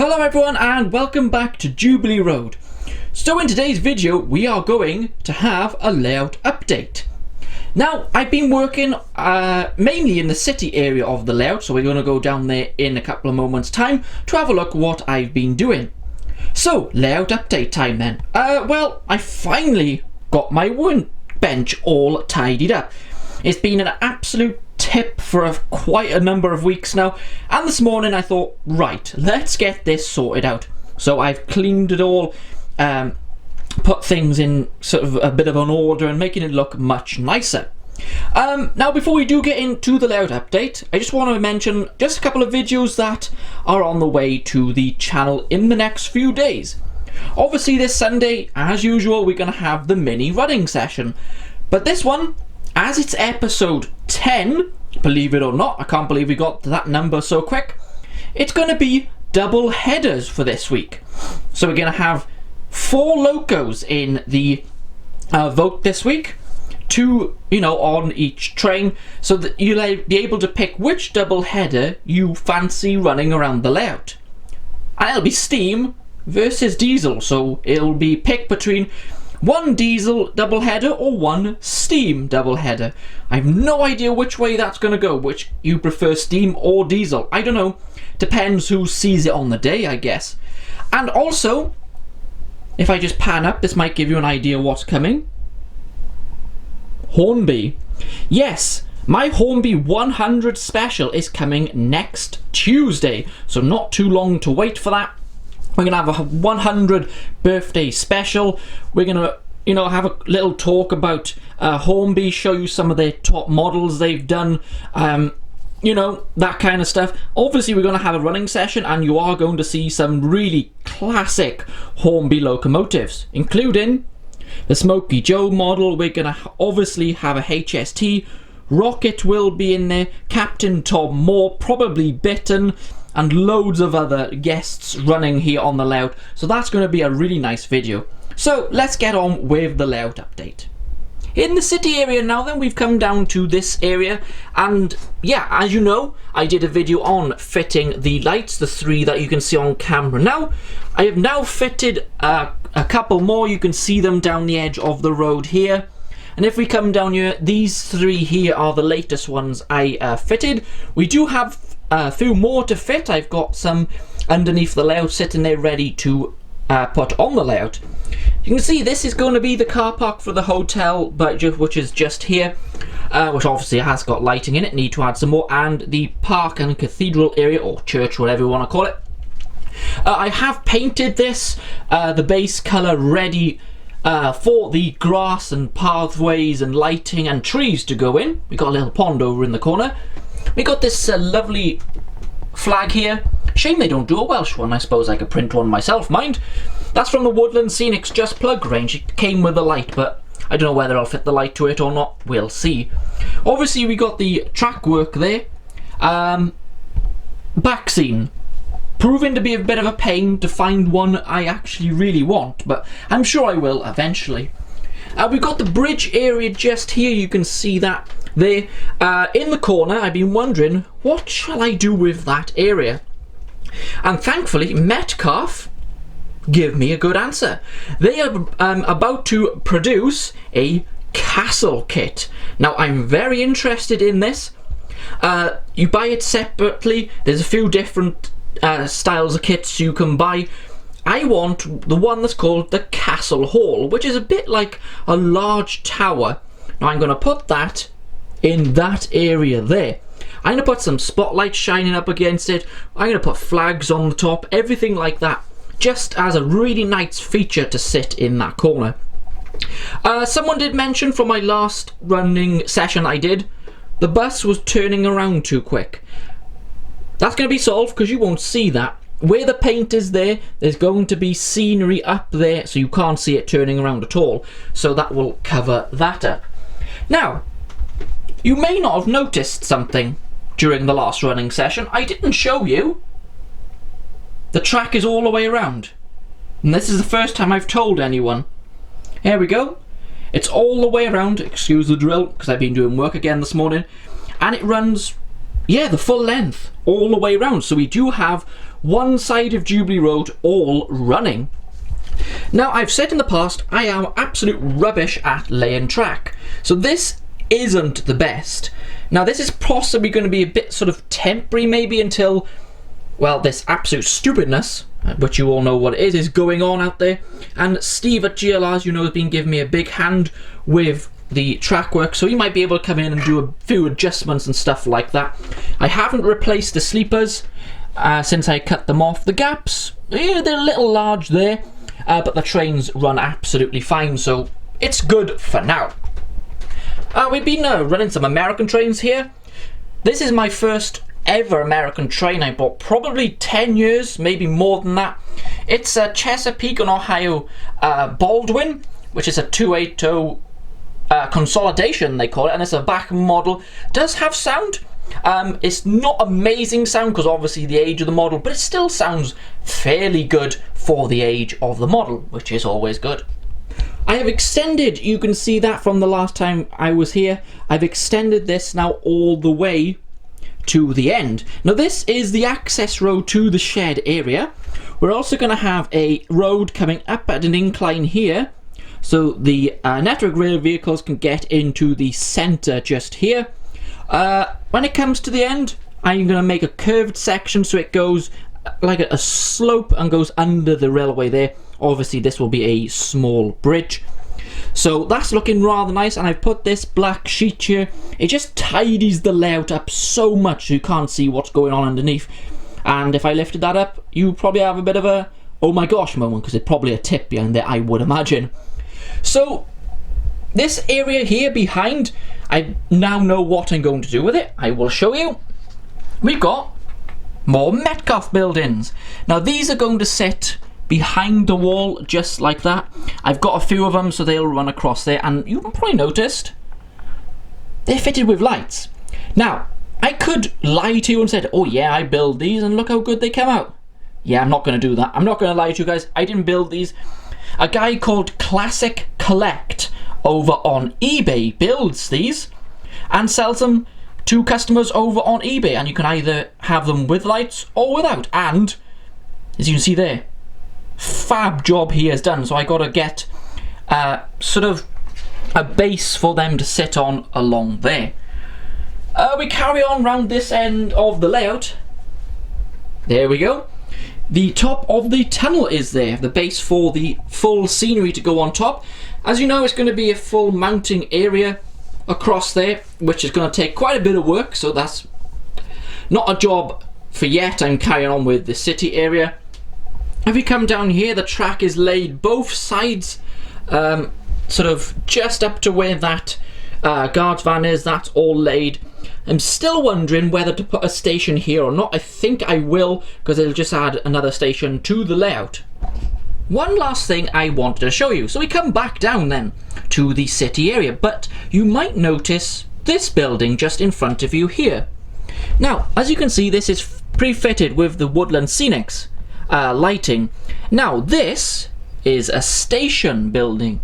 Hello everyone and welcome back to Jubilee Road. So in today's video we are going to have a layout update. Now I've been working mainly in the city area of the layout, so we're going to go down there in a couple of moments time to have a look what I've been doing. So layout update time then. Well, I finally got my workbench all tidied up. It's been an absolute tip for quite a number of weeks now, and this morning I thought, right, let's get this sorted out. So I've cleaned it all, put things in sort of a bit of an order and making it look much nicer. Now before we do get into the layout update, I just want to mention just a couple of videos that are on the way to the channel in the next few days. Obviously this Sunday, as usual, we're going to have the mini running session, but this one, as it's episode 10, believe it or not, I can't believe we got to that number so quick, it's going to be double headers for this week. So we're going to have 4 locos in the vote this week, 2, on each train, so that you'll be able to pick which double header you fancy running around the layout. And it'll be steam versus diesel, so it'll be picked between 1 diesel double header or 1 steam double header. I have no idea which way that's going to go, which you prefer, steam or diesel. I don't know, depends who sees it on the day, I guess. And also, if I just pan up, this might give you an idea what's coming. Hornby. Yes, my Hornby 100 special is coming next Tuesday, so not too long to wait for that. We're going to have a 100 birthday special. We're going to, have a little talk about Hornby, show you some of their top models they've done, that kind of stuff. Obviously, we're going to have a running session, and you are going to see some really classic Hornby locomotives, including the Smokey Joe model. We're going to obviously have a HST. Rocket will be in there, Captain Tom Moore, probably Bitten, and loads of other guests running here on the layout. So that's going to be a really nice video. So let's get on with the layout update. In the city area now then, we've come down to this area, and yeah, as you know, I did a video on fitting the lights, the 3 that you can see on camera now. I have now fitted a couple more. You can see them down the edge of the road here. And if we come down here, these 3 here are the latest ones I fitted. We do have a few more to fit. I've got some underneath the layout sitting there ready to put on the layout. You can see this is going to be the car park for the hotel, which is just here, which obviously has got lighting in it. Need to add some more, and the park and cathedral area, or church, whatever you want to call it. I have painted this, the base colour, ready for the grass and pathways and lighting and trees to go in. We got a little pond over in the corner. We got this lovely flag here. Shame they don't do a Welsh one. I suppose I could print one myself, mind. That's from the Woodland Scenics Just Plug range. It came with a light, but I don't know whether I'll fit the light to it or not. We'll see. Obviously, we got the track work there. Back scene. Proving to be a bit of a pain to find one I actually really want, but I'm sure I will eventually. We've got the bridge area just here. You can see that there in the corner. I've been wondering, what shall I do with that area? And thankfully, Metcalf give me a good answer. They are about to produce a castle kit. Now, I'm very interested in this. You buy it separately. There's a few different styles of kits you can buy. I want the one that's called the Castle Hall, which is a bit like a large tower. Now I'm going to put that in that area there. I'm going to put some spotlights shining up against it. I'm going to put flags on the top, everything like that, just as a really nice feature to sit in that corner. Someone did mention from my last running session I did, the bus was turning around too quick. That's going to be solved because you won't see that. Where the paint is there, there's going to be scenery up there, so you can't see it turning around at all. So that will cover that up. Now, you may not have noticed something during the last running session. I didn't show you. The track is all the way around. And this is the first time I've told anyone. Here we go. It's all the way around, excuse the drill, because I've been doing work again this morning. And it runs yeah, the full length all the way around. So we do have one side of Jubilee Road all running. Now, I've said in the past, I am absolute rubbish at laying track. So this isn't the best. Now, this is possibly going to be a bit sort of temporary, maybe until, well, this absolute stupidness, which you all know what it is going on out there. And Steve at GLR, as you know, has been giving me a big hand with the track work, so he might be able to come in and do a few adjustments and stuff like that. I haven't replaced the sleepers since I cut them off. The gaps, yeah, they're a little large there, but the trains run absolutely fine, so it's good for now. We've been running some American trains here. This is my first ever American train I bought, probably 10 years, maybe more than that. It's a Chesapeake and Ohio Baldwin, which is a 280 consolidation, they call it, and it's a back model. Does have sound. It's not amazing sound because obviously the age of the model, but it still sounds fairly good for the age of the model, which is always good. I have extended, you can see that from the last time I was here, I've extended this now all the way to the end. Now this is the access road to the shed area. We're also going to have a road coming up at an incline here, so the network rail vehicles can get into the centre just here. When it comes to the end, I'm going to make a curved section so it goes like a slope and goes under the railway there. Obviously this will be a small bridge. So that's looking rather nice, and I've put this black sheet here. It just tidies the layout up so much you can't see what's going on underneath. And if I lifted that up, you probably have a bit of a oh my gosh moment, because it's probably a tip behind there, I would imagine. So this area here behind, I now know what I'm going to do with it. I will show you. We've got more Metcalfe buildings. Now these are going to sit behind the wall just like that. I've got a few of them so they'll run across there, and you probably noticed they're fitted with lights. Now I could lie to you and said, oh yeah, I build these and look how good they come out. Yeah, I'm not going to do that. I'm not going to lie to you guys. I didn't build these. A guy called Classic Collect over on eBay builds these and sells them to customers over on eBay, and you can either have them with lights or without. And as you can see there, fab job he has done. So I got to get sort of a base for them to sit on along there. We carry on round this end of the layout. There we go. The top of the tunnel is there, the base for the full scenery to go on top. As you know, it's going to be a full mounting area across there, which is going to take quite a bit of work, so that's not a job for yet. I'm carrying on with the city area. If you come down here, the track is laid both sides, sort of just up to where that guard's van is. That's all laid. I'm still wondering whether to put a station here or not. I think I will, because it'll just add another station to the layout. One last thing I wanted to show you. So we come back down then to the city area, but you might notice this building just in front of you here. Now, as you can see, this is pre-fitted with the Woodland Scenics lighting. Now, this is a station building.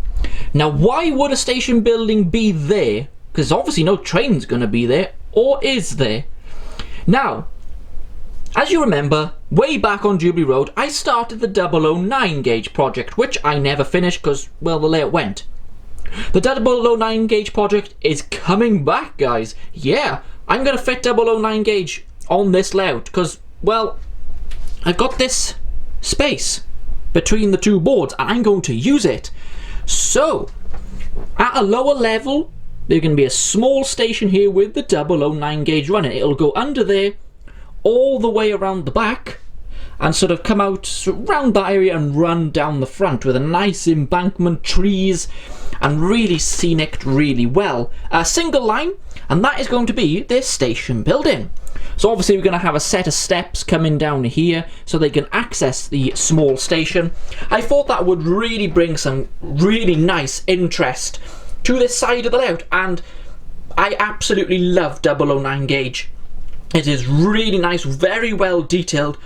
Now, why would a station building be there? Because obviously no train's going to be there, or is there? Now, as you remember, way back on Jubilee Road, I started the 009 gauge project, which I never finished because, well, the layout went. The 009 gauge project is coming back, guys. Yeah, I'm going to fit 009 gauge on this layout because, well, I've got this space between the two boards and I'm going to use it. So, at a lower level, there's going to be a small station here with the 009 gauge running. It'll go under there, all the way around the back, and sort of come out around that area and run down the front with a nice embankment, trees, and really scenic really well. A single line, and that is going to be this station building. So obviously we're going to have a set of steps coming down here so they can access the small station. I thought that would really bring some really nice interest to this side of the layout, and I absolutely love 009 gauge. It is really nice, very well detailed,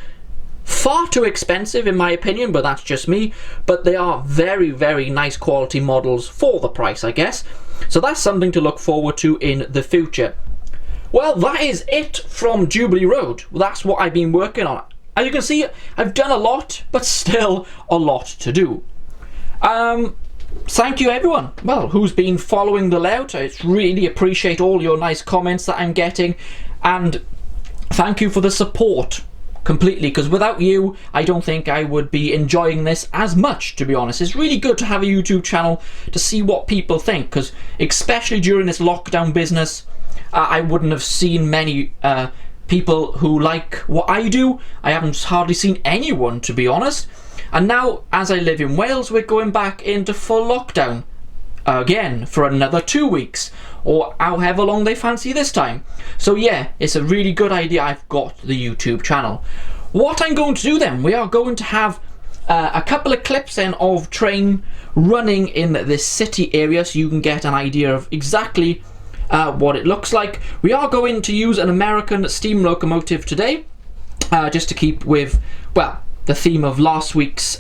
far too expensive in my opinion, but that's just me, but they are very, very nice quality models for the price, I guess. So that's something to look forward to in the future. Well, that is it from Jubilee Road. That's what I've been working on. As you can see, I've done a lot, but still a lot to do. Thank you everyone, well, who's been following the layout. I really appreciate all your nice comments that I'm getting, and thank you for the support completely, because without you I don't think I would be enjoying this as much, to be honest. It's really good to have a YouTube channel to see what people think, because especially during this lockdown business, I wouldn't have seen many people who like what I do. I haven't hardly seen anyone, to be honest. And now, as I live in Wales, we're going back into full lockdown again for another 2 weeks, or however long they fancy this time. So yeah, it's a really good idea I've got the YouTube channel. What I'm going to do then, we are going to have a couple of clips then of train running in this city area, so you can get an idea of exactly what it looks like. We are going to use an American steam locomotive today, just to keep with, well, the theme of last week's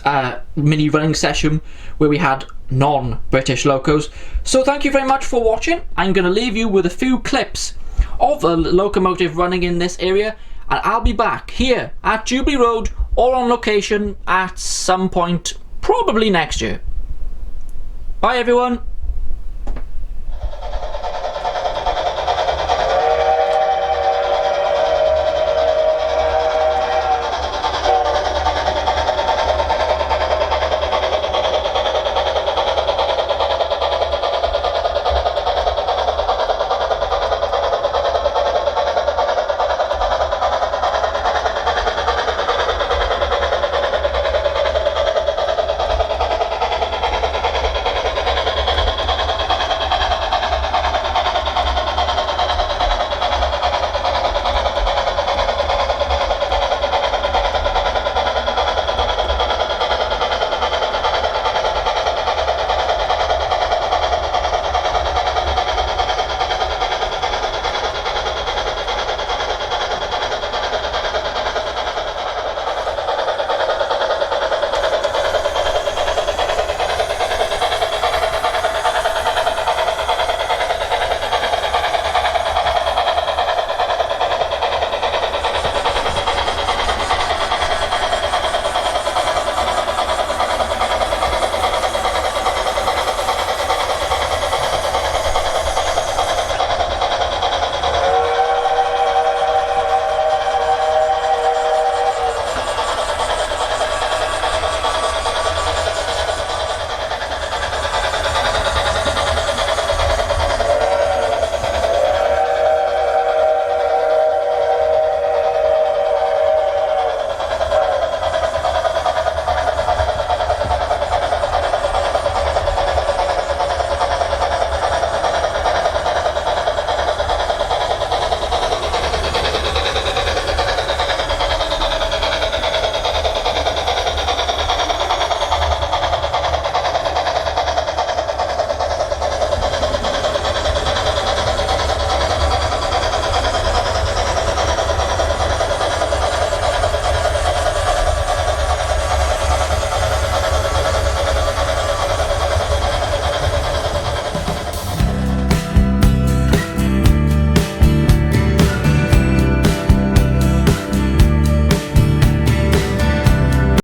mini running session where we had non-British locos. So thank you very much for watching. I'm going to leave you with a few clips of a locomotive running in this area, and I'll be back here at Jubilee Road or on location at some point, probably next year. Bye everyone.